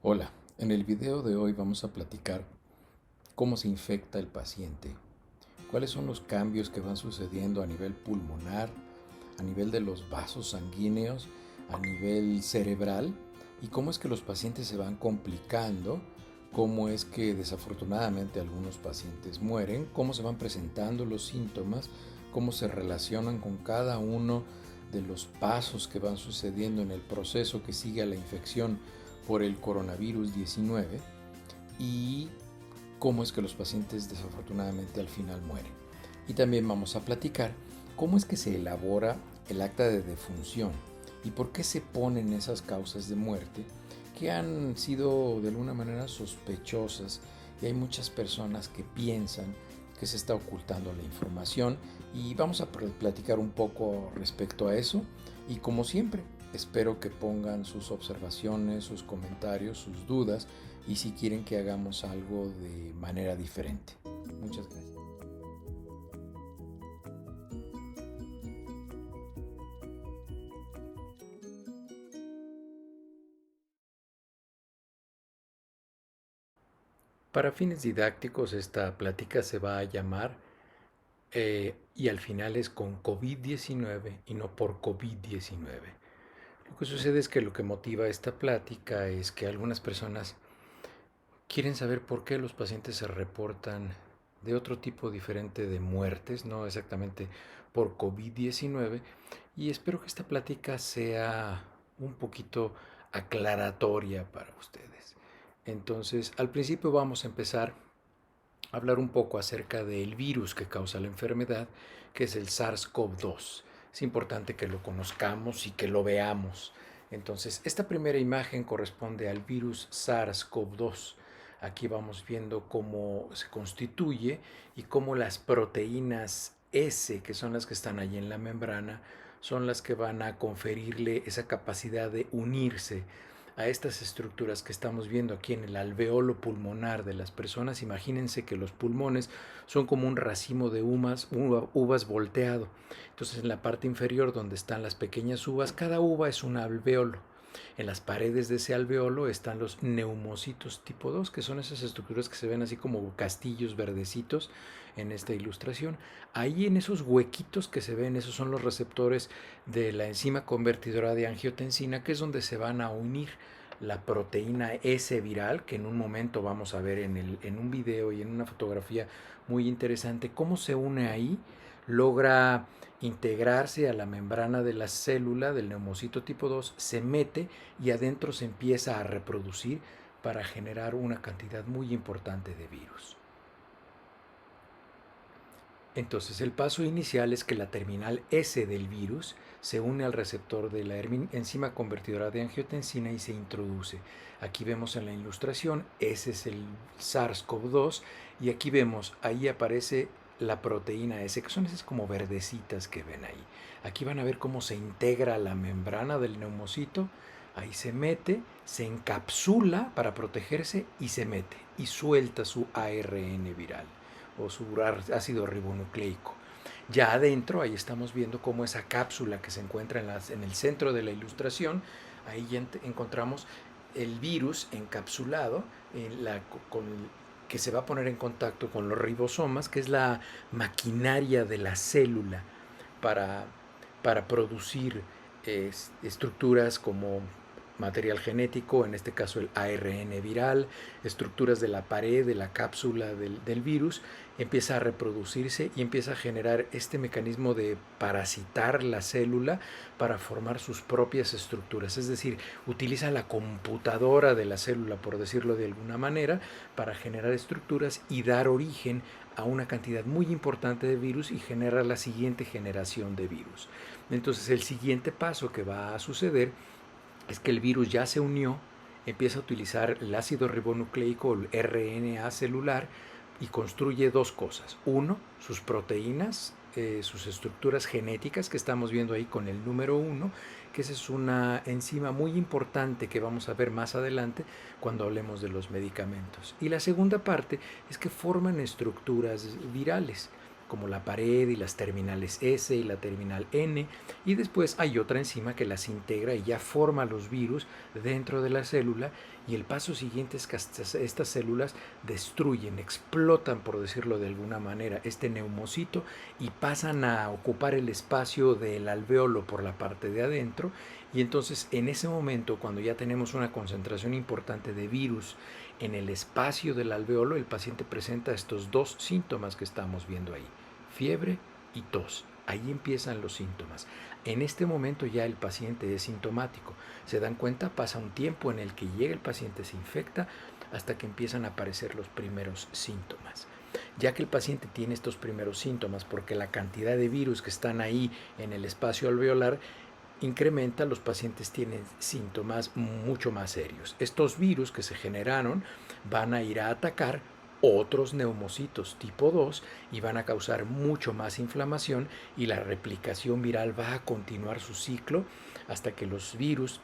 Hola, en el video de hoy vamos a platicar cómo se infecta el paciente, cuáles son los cambios que van sucediendo a nivel pulmonar, a nivel de los vasos sanguíneos, a nivel cerebral y cómo es que los pacientes se van complicando, cómo es que desafortunadamente algunos pacientes mueren, cómo se van presentando los síntomas, cómo se relacionan con cada uno de los pasos que van sucediendo en el proceso que sigue a la infección por el coronavirus 19 y cómo es que los pacientes desafortunadamente al final mueren. Y también vamos a platicar cómo es que se elabora el acta de defunción y por qué se ponen esas causas de muerte que han sido de alguna manera sospechosas y hay muchas personas que piensan que se está ocultando la información y vamos a platicar un poco respecto a eso y como siempre espero que pongan sus observaciones, sus comentarios, sus dudas y si quieren que hagamos algo de manera diferente. Muchas gracias. Para fines didácticos esta plática se va a llamar y al final es con COVID-19 y no por COVID-19. Lo que sucede es que lo que motiva esta plática es que algunas personas quieren saber por qué los pacientes se reportan de otro tipo diferente de muertes, no exactamente por COVID-19, y espero que esta plática sea un poquito aclaratoria para ustedes. Entonces, al principio vamos a empezar a hablar un poco acerca del virus que causa la enfermedad, que es el SARS-CoV-2. Es importante que lo conozcamos y que lo veamos. Entonces, esta primera imagen corresponde al virus SARS-CoV-2. Aquí vamos viendo cómo se constituye y cómo las proteínas S, que son las que están allí en la membrana, son las que van a conferirle esa capacidad de unirse a estas estructuras que estamos viendo aquí en el alveolo pulmonar de las personas. Imagínense que los pulmones son como un racimo de uvas volteado. Entonces en la parte inferior donde están las pequeñas uvas, cada uva es un alveolo. En las paredes de ese alveolo están los neumocitos tipo 2, que son esas estructuras que se ven así como castillos verdecitos en esta ilustración. Ahí en esos huequitos que se ven, esos son los receptores de la enzima convertidora de angiotensina, que es donde se van a unir la proteína S viral, que en un momento vamos a ver en un video y en una fotografía muy interesante, cómo se une ahí, logra integrarse a la membrana de la célula del neumocito tipo 2, se mete y adentro se empieza a reproducir para generar una cantidad muy importante de virus. Entonces el paso inicial es que la terminal S del virus se une al receptor de la enzima convertidora de angiotensina y se introduce. Aquí vemos en la ilustración, ese es el SARS-CoV-2 y aquí vemos, ahí aparece la proteína S, que son esas como verdecitas que ven ahí. Aquí van a ver cómo se integra la membrana del neumocito, ahí se mete, se encapsula para protegerse y se mete y suelta su ARN viral o su ácido ribonucleico. Ya adentro, ahí estamos viendo cómo esa cápsula que se encuentra en el centro de la ilustración, ahí ya encontramos el virus encapsulado con que se va a poner en contacto con los ribosomas, que es la maquinaria de la célula para, para producir estructuras como material genético, en este caso el ARN viral, estructuras de la pared, de la cápsula del virus, empieza a reproducirse y empieza a generar este mecanismo de parasitar la célula para formar sus propias estructuras. Es decir, utiliza la computadora de la célula, por decirlo de alguna manera, para generar estructuras y dar origen a una cantidad muy importante de virus y generar la siguiente generación de virus. Entonces el siguiente paso que va a suceder es que el virus ya se unió, empieza a utilizar el ácido ribonucleico, el RNA celular, y construye dos cosas. Uno, sus proteínas, sus estructuras genéticas que estamos viendo ahí con el número 1, que esa es una enzima muy importante que vamos a ver más adelante cuando hablemos de los medicamentos. Y la segunda parte es que forman estructuras virales. como la pared y las terminales S y la terminal N, y después hay otra enzima que las integra y ya forma los virus dentro de la célula, y el paso siguiente es que estas células destruyen, explotan, por decirlo de alguna manera, este neumocito y pasan a ocupar el espacio del alveolo por la parte de adentro, y entonces en ese momento, cuando ya tenemos una concentración importante de virus en el espacio del alveolo, el paciente presenta estos dos síntomas que estamos viendo ahí: fiebre y tos. Ahí empiezan los síntomas. En este momento ya el paciente es sintomático. Se dan cuenta, pasa un tiempo en el que llega el paciente, se infecta, hasta que empiezan a aparecer los primeros síntomas. Ya que el paciente tiene estos primeros síntomas, porque la cantidad de virus que están ahí en el espacio alveolar incrementa, los pacientes tienen síntomas mucho más serios. Estos virus que se generaron van a ir a atacar otros neumocitos tipo 2 y van a causar mucho más inflamación, y la replicación viral va a continuar su ciclo hasta que los virus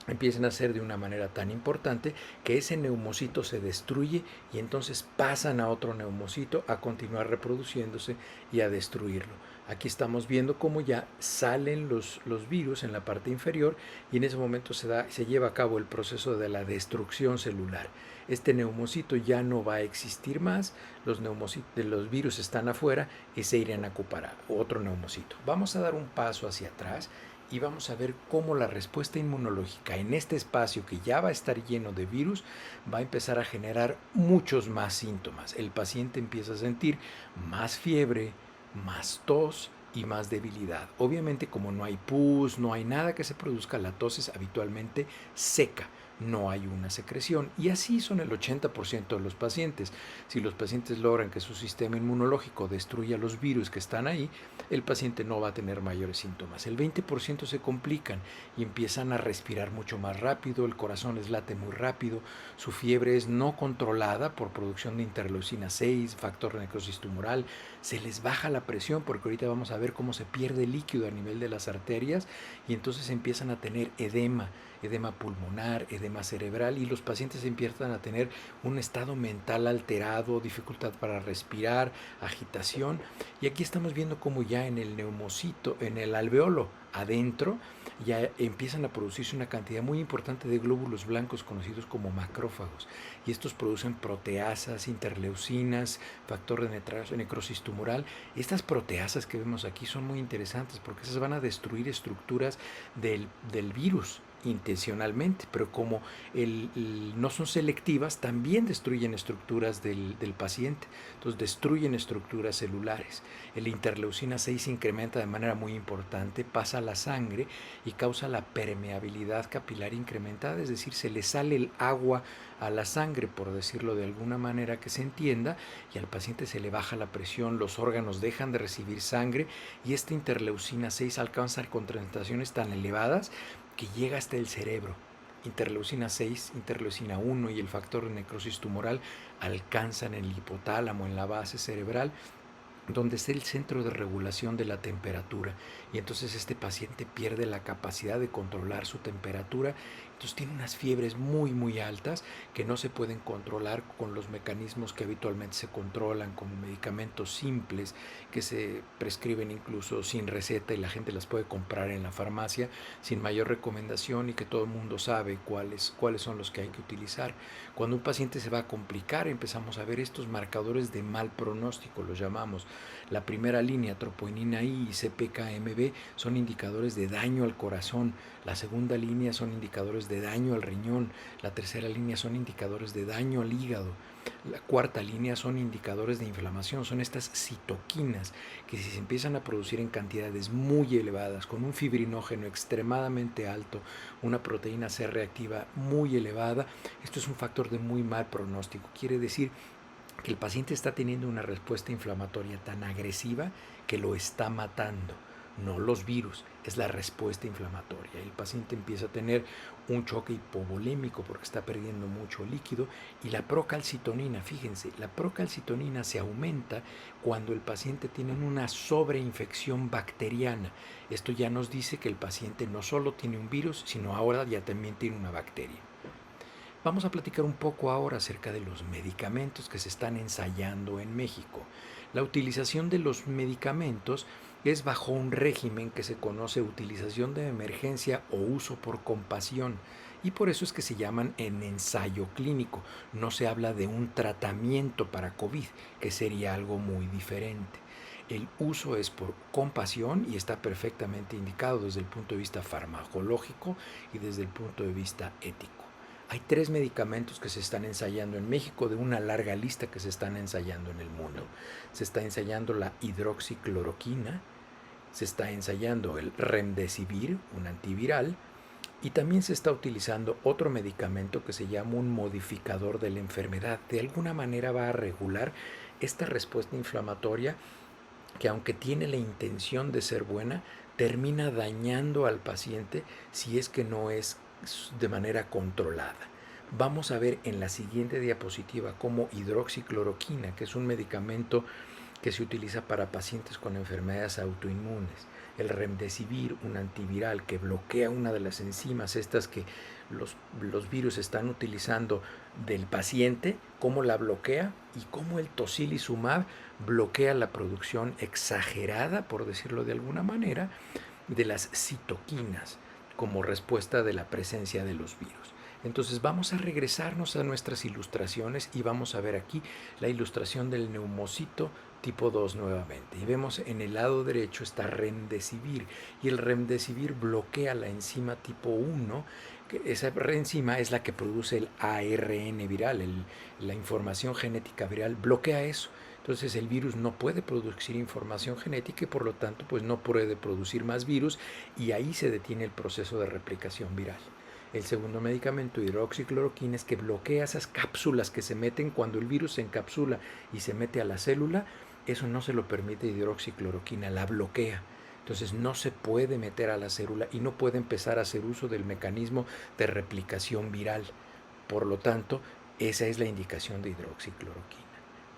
empiecen a ser de una manera tan importante que ese neumocito se destruye, y entonces pasan a otro neumocito a continuar reproduciéndose y a destruirlo. Aquí estamos viendo cómo ya salen los virus en la parte inferior, y en ese momento se lleva a cabo el proceso de la destrucción celular. Este neumocito ya no va a existir más, los virus están afuera y se irán a ocupar a otro neumocito. Vamos a dar un paso hacia atrás y vamos a ver cómo la respuesta inmunológica en este espacio que ya va a estar lleno de virus va a empezar a generar muchos más síntomas. El paciente empieza a sentir más fiebre, más tos y más debilidad. Obviamente, como no hay pus, no hay nada que se produzca, la tos es habitualmente seca. No hay una secreción, y así son el 80% de los pacientes. Si los pacientes logran que su sistema inmunológico destruya los virus que están ahí, el paciente no va a tener mayores síntomas. El 20% se complican y empiezan a respirar mucho más rápido, el corazón les late muy rápido, su fiebre es no controlada por producción de interleucina 6, factor de necrosis tumoral, se les baja la presión, porque ahorita vamos a ver cómo se pierde líquido a nivel de las arterias, y entonces empiezan a tener edema pulmonar, edema cerebral, y los pacientes empiezan a tener un estado mental alterado, dificultad para respirar, agitación. Y aquí estamos viendo cómo ya en el neumocito, en el alveolo adentro, ya empiezan a producirse una cantidad muy importante de glóbulos blancos conocidos como macrófagos, y estos producen proteasas, interleucinas, factor de necrosis tumoral. Estas proteasas que vemos aquí son muy interesantes porque esas van a destruir estructuras del virus intencionalmente, pero como no son selectivas, también destruyen estructuras del paciente. Entonces destruyen estructuras celulares. El interleucina 6 incrementa de manera muy importante, pasa a la sangre y causa la permeabilidad capilar incrementada, es decir, se le sale el agua a la sangre, por decirlo de alguna manera que se entienda, y al paciente se le baja la presión, los órganos dejan de recibir sangre, y esta interleucina 6 alcanza concentraciones tan elevadas que llega hasta el cerebro. Interleucina 6, interleucina 1 y el factor de necrosis tumoral alcanzan el hipotálamo, en la base cerebral, donde está el centro de regulación de la temperatura, y entonces este paciente pierde la capacidad de controlar su temperatura. Entonces tiene unas fiebres muy muy altas que no se pueden controlar con los mecanismos que habitualmente se controlan, con medicamentos simples que se prescriben incluso sin receta, y la gente las puede comprar en la farmacia sin mayor recomendación, y que todo el mundo sabe cuáles son los que hay que utilizar. Cuando un paciente se va a complicar, empezamos a ver estos marcadores de mal pronóstico, los llamamos. La primera línea, troponina I y CPK-MB, son indicadores de daño al corazón. La segunda línea son indicadores de daño al riñón. La tercera línea son indicadores de daño al hígado. La cuarta línea son indicadores de inflamación. Son estas citoquinas que, si se empiezan a producir en cantidades muy elevadas, con un fibrinógeno extremadamente alto, una proteína C reactiva muy elevada, esto es un factor de muy mal pronóstico. Quiere decir que el paciente está teniendo una respuesta inflamatoria tan agresiva que lo está matando. No los virus, es la respuesta inflamatoria. El paciente empieza a tener un choque hipovolémico porque está perdiendo mucho líquido, y la procalcitonina, fíjense, la procalcitonina se aumenta cuando el paciente tiene una sobreinfección bacteriana. Esto ya nos dice que el paciente no solo tiene un virus, sino ahora ya también tiene una bacteria. Vamos a platicar un poco ahora acerca de los medicamentos que se están ensayando en México. La utilización de los medicamentos es bajo un régimen que se conoce utilización de emergencia o uso por compasión, y por eso es que se llaman en ensayo clínico. No se habla de un tratamiento para COVID, que sería algo muy diferente. El uso es por compasión y está perfectamente indicado desde el punto de vista farmacológico y desde el punto de vista ético. Hay 3 medicamentos que se están ensayando en México de una larga lista que se están ensayando en el mundo. Se está ensayando la hidroxicloroquina, se está ensayando el remdesivir, un antiviral, y también se está utilizando otro medicamento que se llama un modificador de la enfermedad. De alguna manera va a regular esta respuesta inflamatoria que, aunque tiene la intención de ser buena, termina dañando al paciente si es que no es de manera controlada. Vamos a ver en la siguiente diapositiva cómo hidroxicloroquina, que es un medicamento que se utiliza para pacientes con enfermedades autoinmunes, el remdesivir, un antiviral que bloquea una de las enzimas estas que los virus están utilizando del paciente, cómo la bloquea, y cómo el tocilizumab bloquea la producción exagerada, por decirlo de alguna manera, de las citoquinas como respuesta de la presencia de los virus. Entonces vamos a regresarnos a nuestras ilustraciones y vamos a ver aquí la ilustración del neumocito tipo 2 nuevamente. Y vemos en el lado derecho está remdesivir, y el remdesivir bloquea la enzima tipo 1, que esa enzima es la que produce el ARN viral, la información genética viral, bloquea eso. Entonces el virus no puede producir información genética y por lo tanto pues no puede producir más virus, y ahí se detiene el proceso de replicación viral. El segundo medicamento, hidroxicloroquina, es que bloquea esas cápsulas que se meten cuando el virus se encapsula y se mete a la célula. Eso no se lo permite hidroxicloroquina, la bloquea. Entonces no se puede meter a la célula y no puede empezar a hacer uso del mecanismo de replicación viral. Por lo tanto, esa es la indicación de hidroxicloroquina.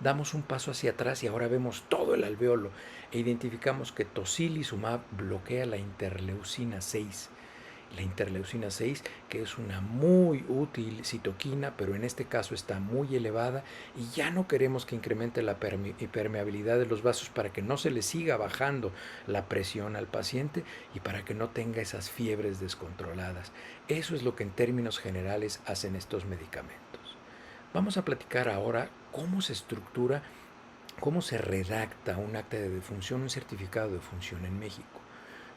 Damos un paso hacia atrás y ahora vemos todo el alveolo e identificamos que tocilizumab bloquea la interleucina 6. La interleucina 6, que es una muy útil citoquina, pero en este caso está muy elevada y ya no queremos que incremente la permeabilidad de los vasos para que no se le siga bajando la presión al paciente y para que no tenga esas fiebres descontroladas. Eso es lo que en términos generales hacen estos medicamentos. Vamos a platicar ahora cómo se estructura, cómo se redacta un acta de defunción, un certificado de defunción en México.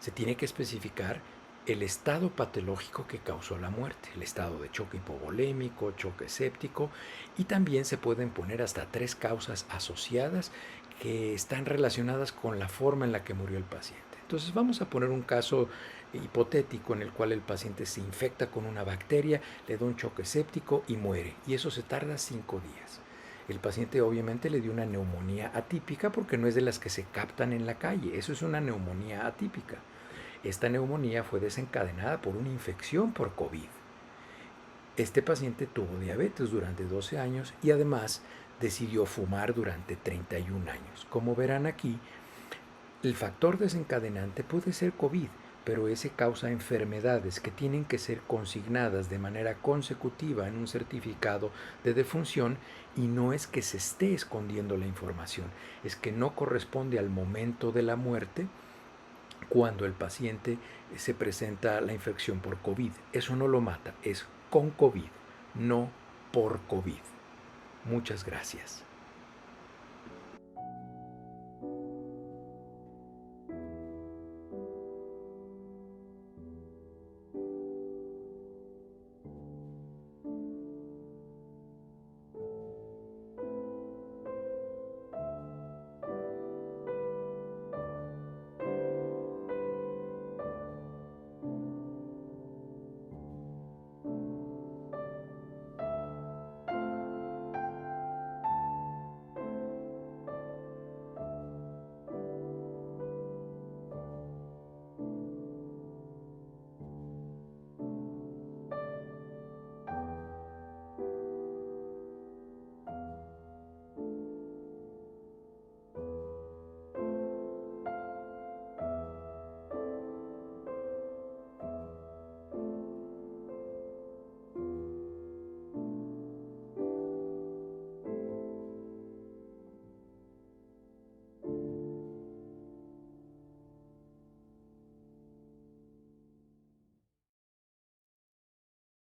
Se tiene que especificar el estado patológico que causó la muerte, el estado de choque hipovolémico, choque séptico, y también se pueden poner hasta 3 causas asociadas que están relacionadas con la forma en la que murió el paciente. Entonces vamos a poner un caso hipotético en el cual el paciente se infecta con una bacteria, le da un choque séptico y muere, y eso se tarda 5 días. El paciente obviamente le dio una neumonía atípica porque no es de las que se captan en la calle, eso es una neumonía atípica. Esta neumonía fue desencadenada por una infección por COVID. Este paciente tuvo diabetes durante 12 años y además decidió fumar durante 31 años. Como verán aquí, el factor desencadenante puede ser COVID, pero ese causa enfermedades que tienen que ser consignadas de manera consecutiva en un certificado de defunción, y no es que se esté escondiendo la información, es que no corresponde al momento de la muerte cuando el paciente se presenta la infección por COVID. Eso no lo mata, es con COVID, no por COVID. Muchas gracias.